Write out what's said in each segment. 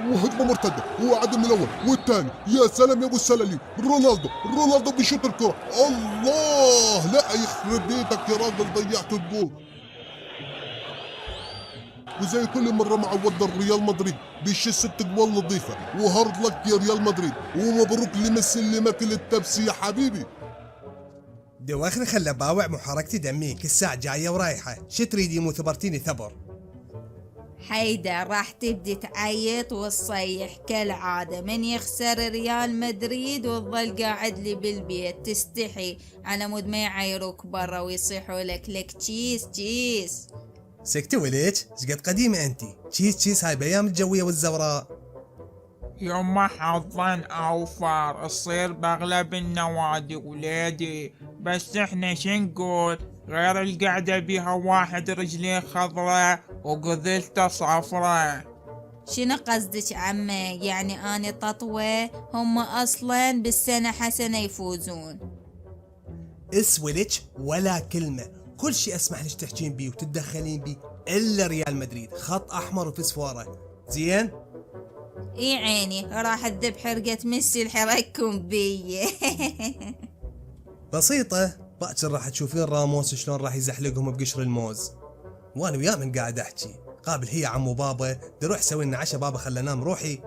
وهجمه مرتده وعدل من الاول والثاني. يا سلام يا ابو السلالي، رونالدو بيشوط الكره. الله، لا يخرب بيتك يا راجل، ضيعت الجول. وزي كل مرة معود الريال مدريد بيشيل 6 جوال نظيفة. وهارد لك يا ريال مدريد، ومبروك لميسي اللي ماكل التبسي يا حبيبي. دواخل خلى باوع محركتي دميك، الساعة جاية ورايحة، شو تريد يموت برتيني ثبر؟ حيدر راح تبدي تعيط وتصيح كالعادة من يخسر ريال مدريد وتظل قاعد لي بالبيت تستحي على مود ما يعايروك برا ويصيحوا لك تشيس. سكتي وليج، شقد قديمة انتي، تشيس هاي بايام الجوية والزوراء. يما حظا اوفر تصير باغلب النوادي ولادي، بس احنا شنقول غير القعدة بيها واحد رجليه خضرة وقذلته صفرة. شنو قصدك عمي؟ يعني اني تطوى؟ هم اصلا بالسنة حسنة يفوزون. اسولج ولا كلمة، كل شي اسمح لك تحجين بيه وتتدخلين بيه الا ريال مدريد، خط احمر وفسفورة، زين؟ اي عيني، راح تذب حرقة ميسي الحرككم بي. بسيطة، باكر راح تشوفين راموس شلون راح يزحلقهم بقشر الموز. وانا وياه من قاعد احكي، قابل هي عمو بابا، نروح سوي لنا عشاء، بابا خلنا نام، روحي.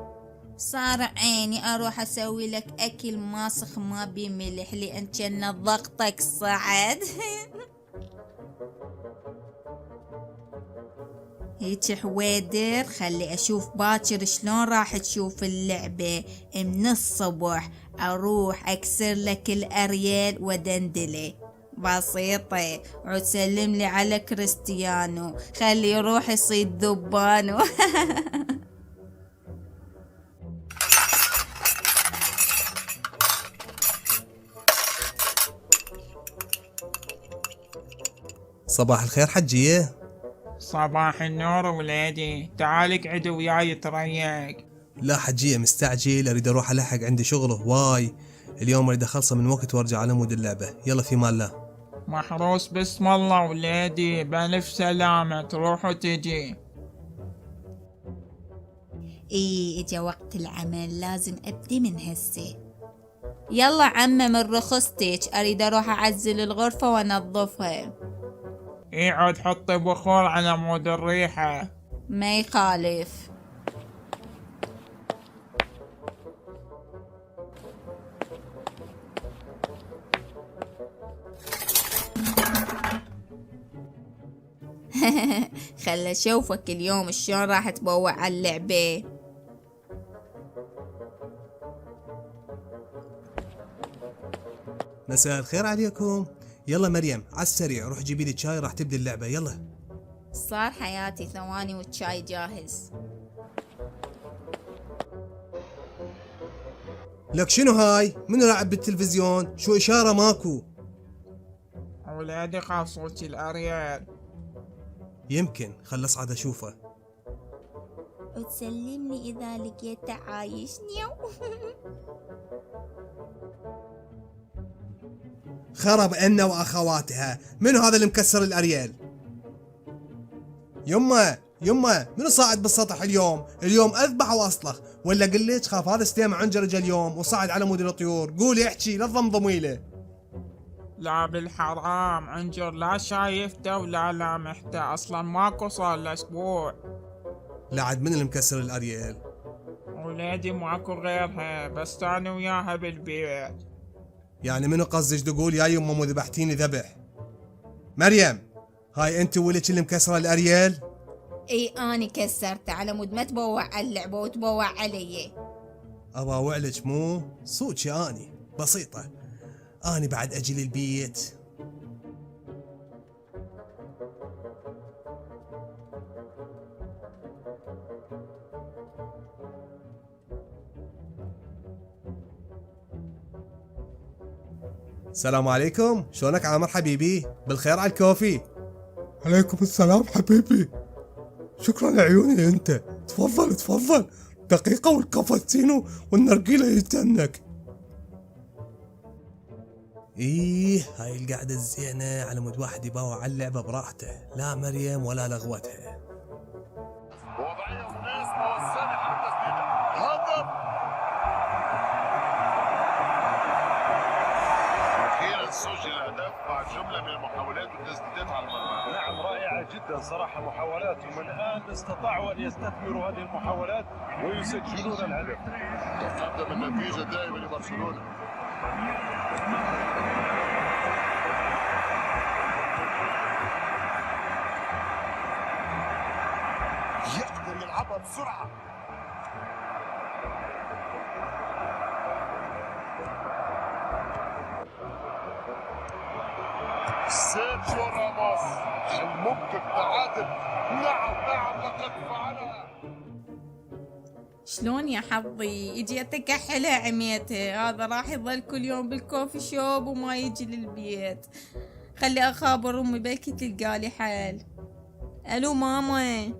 صار عيني اروح اسوي لك اكل ماسخ ما بي ملح لان كان ضغطك صعد. هيك حويدر، خلي اشوف باكر شلون راح تشوف اللعبة. من الصبح اروح اكسر لك الاريال ودندلي بسيطة، وتسلم لي على كريستيانو، خلي يروح يصيد ذبانو. صباح الخير حجية. صباح النور ولادي، تعال اقعد وياي تريق. لا حجية مستعجل، اريد اروح الحق عندي شغله هواي اليوم، اريد اخلصه من وقت وارجع على مود اللعبة. يلا في مال الله. محروس بسم الله ولادي، بألف سلامة تروح وتجي. اجا وقت العمل، لازم ابدي من هسه. يلا عمه من رخصتك، اريد اروح اعزل الغرفة وانظفها. اقعد حطي بخور على مود الريحة. ما يخالف. خل اشوفك اليوم شلون راح تبوع على اللعبة. مساء الخير عليكم. يلا مريم على السريع روح جيبي لي شاي، راح تبدي اللعبة. يلا. صار حياتي ثواني والشاي جاهز. لك شنو هاي؟ منو لاعب بالتلفزيون؟ شو اشارة ماكو؟ ولادي خاصوتي الاريال. يمكن خل اصعد اشوفه. وتسلمني اذا لقيت عايشني. خرب أنا وأخواتها، منو هذا اللي مكسر الأريال؟ يمه منو صاعد بالسطح اليوم أذبح وأصلخ، ولا قليش خاف هذا استيمع عنجر اجا اليوم وصعد على مود الطيور، قولي احكي لا تضمضمي له. لا بالحرام عنجر لا شايفته ولا لامحته، اصلا ماكو صار له اسبوع. لا عاد من اللي مكسر الأريال؟ ولادي ماكو غيرها، بس انا وياها بالبيت. يعني منو قصدك تقول يا يمه مو ذبحتيني ذبح؟ مريم هاي انت ولك اللي مكسره الأريال؟ اي اني كسرته على مود ما تبوع على اللعبة وتبوع علي. أباوع لك مو صوتي اني بسيطة، اني بعد اجي للبيت. السلام عليكم، شلونك عامر حبيبي؟ بالخير على الكوفي. عليكم السلام حبيبي، شكرا لعيوني انت. تفضل دقيقة والكابتشينو والنرجيلة يتنك. ايه هاي القعدة الزينة على مود واحد يباوع على اللعبة براحته، لا مريم ولا لغوتها. وضعية مناسبة والسنة حتى جملة من المحاولات والتسديدات على المرمى. نعم رائعة جدا صراحة محاولاتهم، الآن استطاعوا أن يستثمروا هذه المحاولات ويسجلون الهدف. تقدم النتيجة دائما لبرشلونة. يقدر يلعبها بسرعة. سيرجيو راموس، هل ممكن تعادل؟ نعم لقد فعلها. شلون يا حظي اجيت اكحلها عميته، هذا راح يظل كل يوم بالكوفي شوب وما يجي للبيت. خلي اخابر امي بلكي تلقالي حل. الو ماما.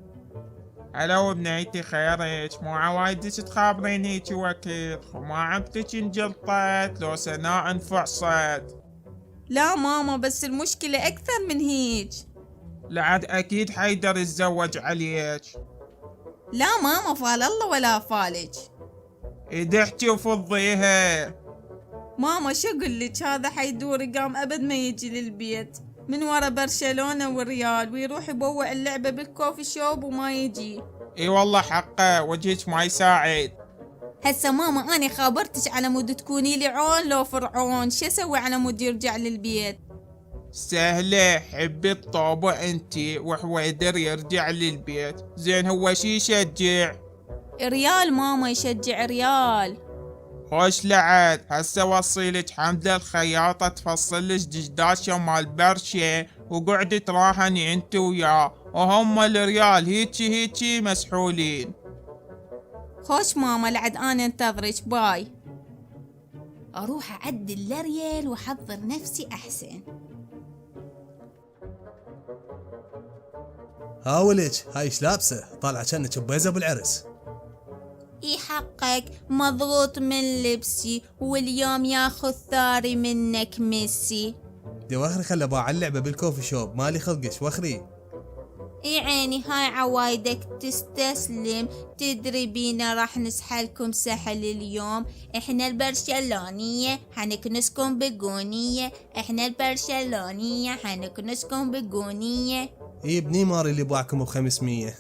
الو بنيتي خيرك، مو عوايدك تخابرين هيك وقت، وما عبتك انجلطت لو سناء انفعصت. لا ماما، بس المشكلة اكثر من هيك. لعد اكيد حيدر يتزوج عليك. لا ماما، فال الله ولا فالك. ادحتي وفضيها. ماما شو اقول لك، هذا حيدور قام ابد ما يجي للبيت من ورا برشلونة والريال، ويروح يبوع اللعبة بالكوفي شوب وما يجي. اي والله حقه، وجهك ما يساعد. هسه ماما اني خابرتك على مود تكوني لي عون لو فرعون، شو اسوي على مود يرجع للبيت؟ سهلة، حبي الطوبة انتي وحويدر يرجع للبيت. زين هو شي يشجع؟ ريال ماما، يشجع ريال. خوش لعد، هسه وصيلك حمدة الخياطة تفصلك دشداشة مال برشة وقعدي تراهني انت وياه، وهم الريال هيجي مسحولين. خوش ماما، لعد انا انتظرك، باي. اروح اعدل لريال واحضر نفسي احسن. ها ولج، هاي ايش لابسه؟ طالعه كأنك ببيزه بالعرس. اي حقك، مضغوط من لبسي واليوم ياخذ ثاري منك ميسي. دي وخري خلى باع اللعبه بالكوفي شوب، مالي خلقش وخري. اي عيني، هاي عوايدك تستسلم. تدري بينا راح نسحلكم سحل اليوم. احنا البرشلونية حنكنسكم بقونية، احنا البرشلونية حنكنسكم بقونية. اي بنيمار اللي باعكم ب500.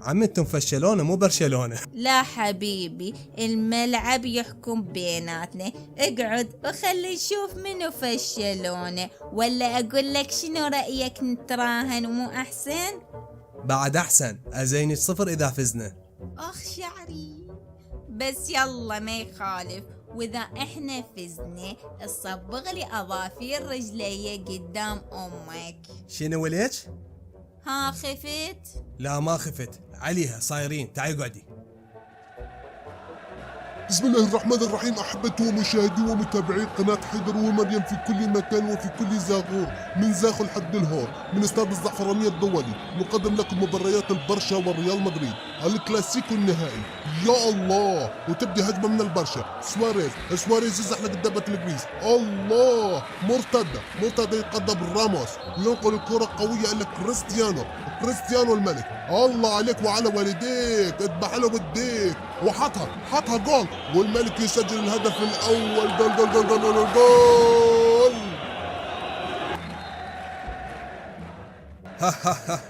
عم انتم فشلونه مو برشلونه. لا حبيبي، الملعب يحكم بيناتنا. اقعد وخلي نشوف منو فشلونه، ولا اقول لك شنو رأيك نتراهن ومو احسن؟ بعد احسن، ازينك 0 اذا فزنا. اخ شعري، بس يلا ما يخالف. واذا احنا فزنا اصبغ لي اظافير رجلي قدام امك. شنو وليج؟ ها خفت؟ لا ما خفت عليها، صايرين تعي قعدي. بسم الله الرحمن الرحيم. أحبتي ومشاهدي ومتابعي قناة حيدر ومريم في كل مكان وفي كل زاغور، من زاخو لحد الهور، من استاد الزعفرانية الدولي، نقدم لكم مباريات البرشا والريال مدريد، الكلاسيكو النهائي. يا الله، وتبدي هجمة من البرشا. سواريز يزحلق دبة الجريس. الله، مرتدى يقدم راموس، ينقل الكرة قوية إلى كريستيانو الملك. الله عليك وعلى والديك، اذبح له بالديك، وحطها جول، والملك يسجل الهدف الاول. جول جول جول جول جول, جول.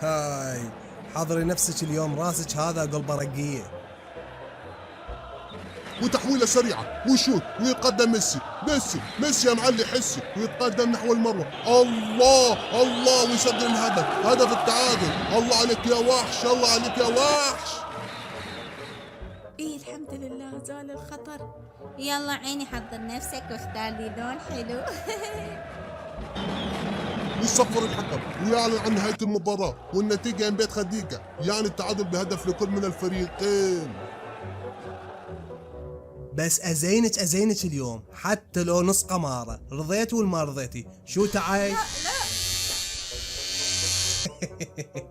هاي حضري نفسك اليوم، راسك هذا قلبه رقيه. وتحويله سريعه وشوت، ويقدم ميسي يا معلي حسي، ويتقدم نحو المروه. الله ويسجل الهدف، هدف التعادل. الله عليك يا وحش، الله عليك يا وحش. ايه الحمد لله زال الخطر. يلا عيني، حضر نفسك واختار لي لون حلو. يصفر الحكم ويعلن عن نهايه المباراه، والنتيجه بيت خديجه، يعني التعادل بهدف لكل من الفريقين. بس ازينك اليوم حتى لو نص قماره، رضيت ولا ما رضيتي؟ شو تعاي؟ لا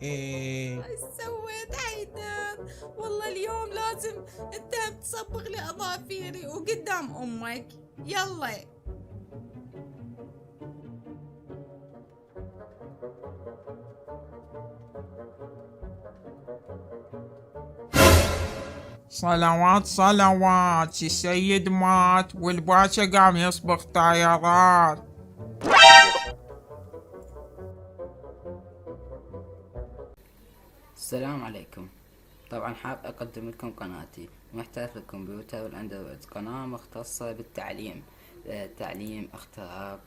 ايش سويت حيدر؟ والله اليوم لازم انت تصبغ لي اظافيري وقدام امك. يلا صلوات السيد مات والباشا قام يصبغ طيارات. السلام عليكم. طبعا حاب أقدم لكم قناتي محترف الكمبيوتر والأندرويد، قناة مختصة بالتعليم، تعليم اختراق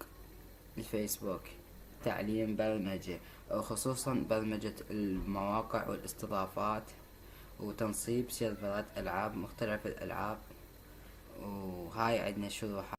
الفيسبوك، تعليم برمجة، وخصوصا برمجة المواقع والاستضافات وتنصيب سيرفرات ألعاب مختلف الألعاب، وهاي عندنا شروحات.